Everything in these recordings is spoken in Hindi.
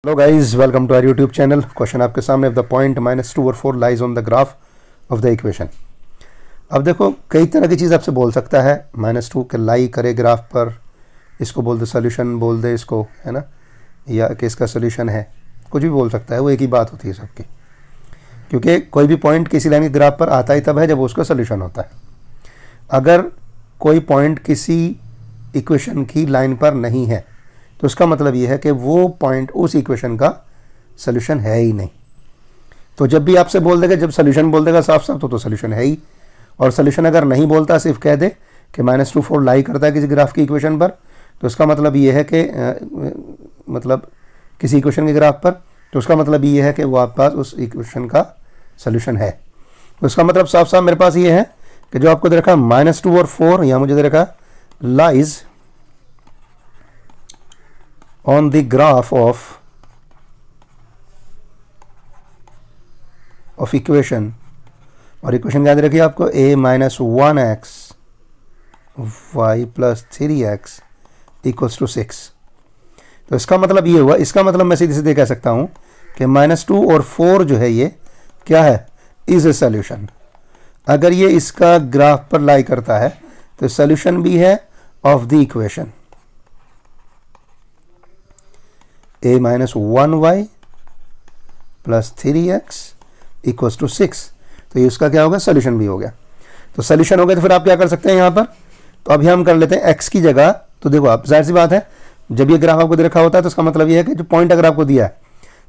Hello guys, welcome to our YouTube channel. Question आपके सामने। द पॉइंट -2 और 4 lies on the graph of the equation. अब देखो, कई तरह की चीज़ आपसे बोल सकता है। -2 के लाई करे ग्राफ पर, इसको बोल दे सोल्यूशन, बोल दे इसको, है ना, या कि इसका सोल्यूशन है, कुछ भी बोल सकता है। वो एक ही बात होती है सबकी, क्योंकि कोई भी पॉइंट किसी लाइन के ग्राफ पर आता ही तब है जब उसका सोल्यूशन होता है। अगर कोई पॉइंट किसी इक्वेशन की लाइन पर नहीं है तो उसका मतलब ये है कि वो पॉइंट उस इक्वेशन का सोल्यूशन है ही नहीं। तो जब भी आपसे बोल देगा, जब सोल्यूशन बोल देगा साफ साफ, तो सोल्यूशन है ही। और सोल्यूशन अगर नहीं बोलता, सिर्फ कह दे कि -2 4 लाई करता है किसी ग्राफ की इक्वेशन पर, तो उसका मतलब ये है कि मतलब किसी इक्वेशन के ग्राफ पर, तो उसका मतलब ये है कि वो आपके पास उस इक्वेशन का सोल्यूशन है। तो उसका मतलब साफ साफ मेरे पास ये है कि जो आपको दे रखा -2 और 4, यहाँ मुझे दे रखा lies on the graph of equation, और इक्वेशन क्या दे रखी है आपको, a - 1x y + 3x = 6। तो इसका मतलब ये हुआ, इसका मतलब मैं सीधे सीधे कह सकता हूं कि -2 और 4 जो है ये क्या है, इज ए सोल्यूशन। अगर ये इसका ग्राफ पर लाई करता है तो सोल्यूशन भी है of the equation a - 1y + 3x = 6। तो ये उसका क्या होगा, सोल्यूशन भी हो गया। तो सोल्यूशन हो गया तो फिर आप क्या कर सकते हैं यहाँ पर, तो अभी हम कर लेते हैं x की जगह। तो देखो, आप जाहिर सी बात है, जब ये ग्राफ आपको दे रखा होता है तो इसका मतलब ये है कि जो पॉइंट अगर आपको दिया है,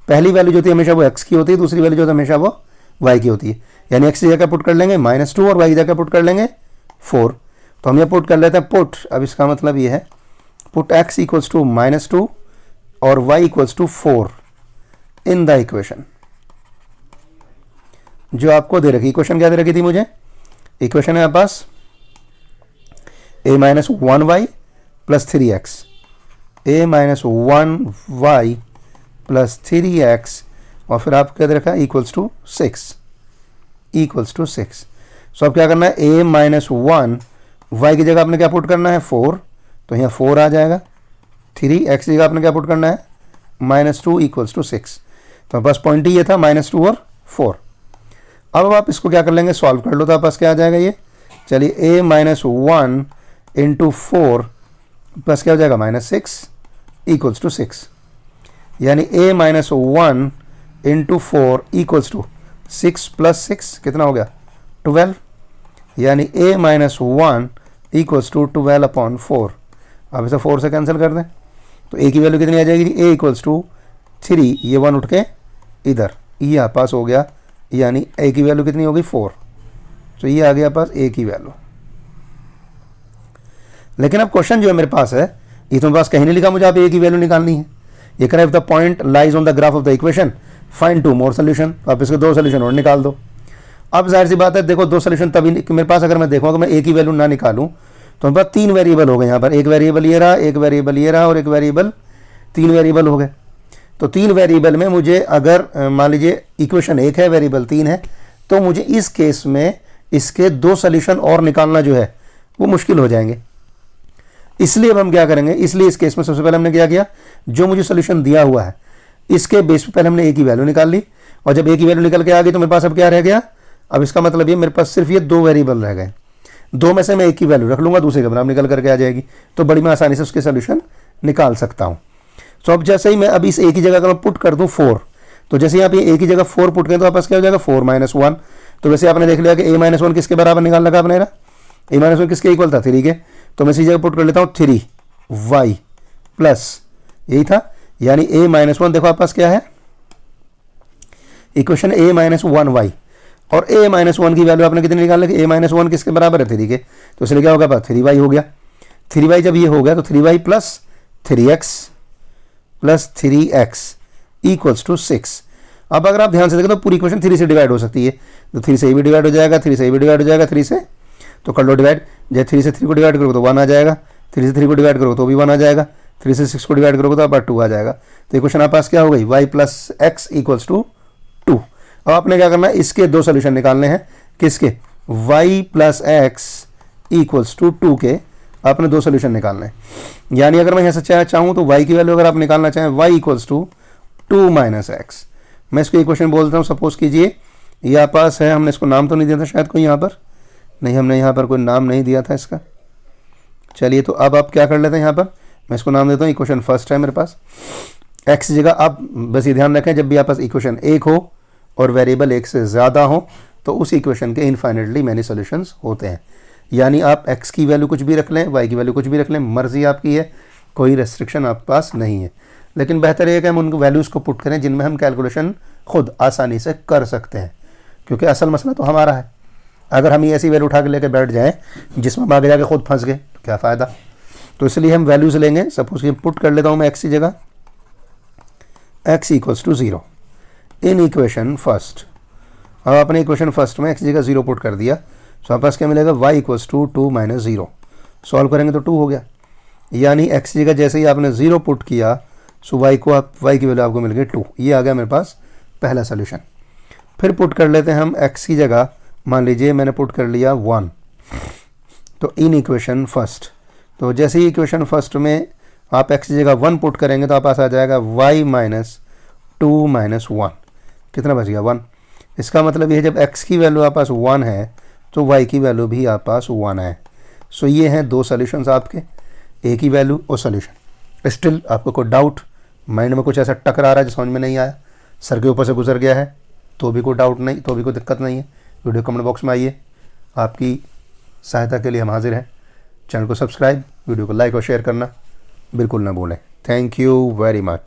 पहली वैल्यू जो होती है हमेशा वो x की होती है, दूसरी वैल्यू जो होती है हमेशा वो y की होती है। यानी x की जगह पुट कर लेंगे -2 और y की जगह पुट कर लेंगे 4। तो हम ये पुट कर लेते हैं पुट। अब इसका मतलब ये है पुट x = -2 और y = 4 इन द इक्वेशन जो आपको दे रखी। इक्वेशन क्या दे रखी थी मुझे, इक्वेशन है आपके पास a - 1y + 3x, a - 1y + 3x, और फिर आप क्या दे रखा है, = 6। सो अब क्या करना है, a - 1 y की जगह आपने क्या पुट करना है, 4, तो यहाँ 4 आ जाएगा। 3x की जगह आपने क्या पुट करना है, -2 = 6। तो बस पॉइंट ही ये था, -2 और 4। अब आप इसको क्या कर लेंगे, सॉल्व कर लो, तो आपके पास क्या आ जाएगा ये, चलिए a - 1 × 4 प्लस क्या हो जाएगा, -6 = 6। यानी a - 1 × 4 = 6 + 6 कितना हो गया, 12। यानी a - 1 = 12/4। अब इसे 4 से कैंसिल कर दें तो a की वैल्यू कितनी आ जाएगी, a = 3, ये 1 उठ के इधर, ये आप पास हो गया। यानी a की वैल्यू कितनी होगी, 4। तो ये आ गया पास a की वैल्यू। लेकिन अब क्वेश्चन जो है मेरे पास है, ये तो मेरे पास कहीं नहीं लिखा मुझे आप a की वैल्यू निकालनी है। ये कह रहा है the point lies on the graph of the equation, find 2 more solution. आप इसके 2 सोल्यूशन और निकाल दो। अब जाहिर सी बात है, देखो 2 सोल्यूशन तभी मेरे पास, अगर मैं देखूँ कि मैं a की वैल्यू ना निकालूँ तो मेरे पास 3 वेरिएबल हो गए यहाँ पर। एक वेरिएबल ये रहा, एक वेरिएबल ये रहा, और एक वेरिएबल, 3 वेरिएबल हो गए। तो 3 वेरिएबल में मुझे अगर मान लीजिए इक्वेशन 1 है, वेरिएबल 3 है, तो मुझे इस केस में इसके 2 सोल्यूशन और निकालना जो है वो मुश्किल हो जाएंगे। इसलिए अब हम क्या करेंगे, इसलिए इस केस में सबसे पहले हमने क्या किया, जो मुझे सोल्यूशन दिया हुआ है इसके बेस पे पहले हमने a की वैल्यू निकाल ली। और जब a की वैल्यू निकल के आ गई तो मेरे पास अब क्या रह गया, अब इसका मतलब ये मेरे पास सिर्फ ये 2 वेरिएबल रह गए। 2 में से मैं एक की वैल्यू रख लूंगा, दूसरे के बराबर निकल करके आ जाएगी, तो बड़ी मैं आसानी से उसके सोल्यूशन निकाल सकता हूँ। तो अब जैसे ही मैं अभी इस a की जगह अगर मैं पुट कर दूँ 4, तो जैसे ही आप ये a की जगह 4 पुट करें तो आपके पास क्या हो जाएगा, 4 - 1। तो वैसे आपने देख लिया कि a - 1 किसके बराबर निकाल लगा आपने, a - 1 किसके इक्वल था, 3 के। तो मैं इसी जगह पुट कर लेता हूँ 3y प्लस, यही था। यानी a - 1 देखो आपके पास क्या है, इक्वेशन a - 1y, और a - 1 की वैल्यू आपने कितनी निकाल ली, a - 1 किसके बराबर है, 3 के। तो इसलिए क्या होगा, 3y हो गया। 3y जब ये हो गया तो 3y + 3x + 3x = 6। अब अगर आप ध्यान से देखें तो पूरी इक्वेशन 3 से डिवाइड हो सकती है। तो 3 से भी डिवाइड हो जाएगा, 3 से भी डिवाइड हो जाएगा, 3 से, तो कर लो डिवाइड। जब 3 से 3 को डिवाइड करोगे तो 1 आ जाएगा, 3 से 3 को डिवाइड करोगे तो भी 1 आ जाएगा, 3 से 6 को डिवाइड करोगे तो आप 2 आ जाएगा। तो इक्वेशन आपके पास क्या हो गई, y + x = 2। अब आपने क्या करना है, इसके 2 सोल्यूशन निकालने हैं, किसके, y + x = 2 के आपने 2 सोल्यूशन निकालने हैं। यानी अगर मैं यहाँ से चाहूँ तो y की वैल्यू अगर आप निकालना चाहें, y = 2 माइनस एक्स। मैं इसको इक्वेशन बोलता हूँ। सपोज कीजिए ये आप पास है, हमने इसको नाम तो नहीं दिया था शायद कोई यहाँ पर, नहीं हमने यहाँ पर कोई नाम नहीं दिया था इसका। चलिए तो अब आप क्या कर लेते हैं, यहाँ पर मैं इसको नाम देता हूँ इक्वेशन फर्स्ट है मेरे पास। एक्स जगह आप बस ये ध्यान रखें जब भी आप पास इक्वेशन एक हो और वेरिएबल एक से ज़्यादा हो तो उस इक्वेशन के इनफाइनेटली मैनी सॉल्यूशंस होते हैं। यानी आप x की वैल्यू कुछ भी रख लें, y की वैल्यू कुछ भी रख लें, मर्जी आपकी है, कोई रेस्ट्रिक्शन आपके पास नहीं है। लेकिन बेहतर है कि हम उन वैल्यूज़ को पुट करें जिनमें हम कैलकुलेशन खुद आसानी से कर सकते हैं, क्योंकि असल मसला तो हमारा है। अगर हम ये ऐसी वैल्यू उठा के लेके बैठ जाएँ जिसमें हम आगे जाके खुद फंस गए तो क्या फ़ायदा। तो इसलिए हम वैल्यूज़ लेंगे। सपोज कि पुट कर लेता हूँ मैं x की जगह x equals to 0 in equation first. अब आपने इक्वेशन फर्स्ट में x जगह 0 पुट कर दिया तो आपके पास क्या मिलेगा, y equals to 2 minus 0। Solve करेंगे तो 2 हो गया, यानी x जगह जैसे ही आपने 0 पुट किया सो y की वैल्यू आपको मिल गई 2। ये आ गया मेरे पास पहला सोल्यूशन। फिर पुट कर लेते हैं हम x की जगह, मान लीजिए मैंने पुट कर लिया 1, तो इन इक्वेशन फर्स्ट। तो जैसे ही इक्वेशन फर्स्ट में आप x की जगह 1 पुट करेंगे तो आप पास आ जाएगा y माइनस 2 माइनस 1। कितना बच गया, 1। इसका मतलब ये है जब x की वैल्यू आप पास 1 है तो y की वैल्यू भी आप पास 1 है। सो ये हैं दो सॉल्यूशंस आपके, a की वैल्यू और सॉल्यूशन। स्टिल आपको कोई डाउट, माइंड में कुछ ऐसा टकरा रहा है जो समझ में नहीं आया, सर के ऊपर से गुजर गया है, तो भी कोई डाउट नहीं, तो भी कोई दिक्कत नहीं है, वीडियो कमेंट बॉक्स में आइए। आपकी सहायता के लिए हम हाजिर हैं। चैनल को सब्सक्राइब, वीडियो को लाइक और शेयर करना बिल्कुल ना भूलें। Thank you very much.